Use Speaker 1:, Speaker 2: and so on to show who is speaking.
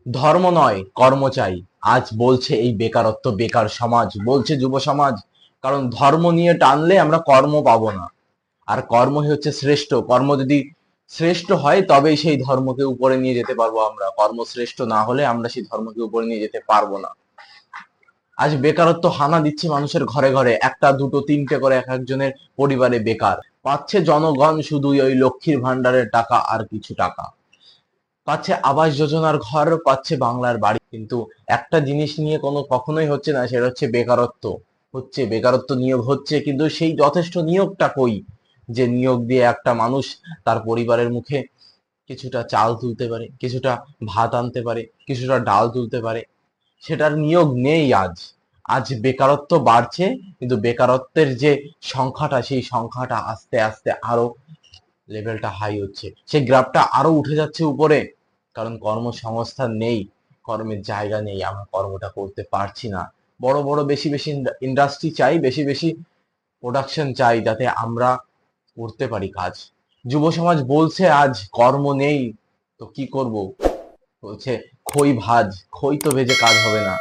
Speaker 1: ধর্ম নয় কর্ম চাই, আজ বলছে এই বেকারত্ব, বেকার সমাজ, বলছে যুব সমাজ। কারণ ধর্ম নিয়ে টানলে আমরা কর্ম পাবো না। আর কর্মই হচ্ছে শ্রেষ্ঠ। কর্ম যদি শ্রেষ্ঠ হয় তবেই সেই ধর্মকে উপরে নিয়ে যেতে পারবো আমরা। কর্ম শ্রেষ্ঠ না হলে আমরা সেই ধর্মকে উপরে নিয়ে যেতে পারবো না। আজ বেকারত্ব হানা দিচ্ছে মানুষের ঘরে ঘরে, একটা দুটো তিনটে করে এক একজনের পরিবারে বেকার। পাচ্ছে জনগণ শুধুই ওই লক্ষ্মীর ভান্ডারের টাকা আর কিছু টাকা। পাচ্ছে আবাস যোজনার ঘর, পাচ্ছে বাংলার বাড়ি, কিন্তু একটা জিনিস নিয়ে কখনোই হচ্ছে না, সেটা হচ্ছে বেকারত্ব। হচ্ছে বেকারত্ব, নিয়োগ হচ্ছে, কিন্তু সেই যথেষ্ট নিয়োগটা কই? যে নিয়োগ দিয়ে একটা মানুষ তার পরিবারের মুখে কিছুটা চাল তুলতে পারে, কিছুটা ভাত আনতে পারে, কিছুটা ডাল তুলতে পারে, সেটার নিয়োগ নেই আজ। আজ বেকারত্ব বাড়ছে, কিন্তু বেকারত্বের যে সংখ্যাটা, সেই সংখ্যাটা আস্তে আস্তে আরো লেভেলটা হাই হচ্ছে, সেই গ্রাফটা আরো উঠে যাচ্ছে উপরে। কারণ কর্মসংস্থান নেই, কর্মের জায়গা নেই, আমরা কর্মটা করতে পারছি না। বড় বড় বেশি বেশি ইন্ডাস্ট্রি চাই, বেশি বেশি প্রোডাকশন চাই, যাতে আমরা করতে পারি কাজ। যুব সমাজ বলছে আজ কর্ম নেই, তো কি করব? বলছে খই ভাজ, খই তো ভেজে কাজ হবে না।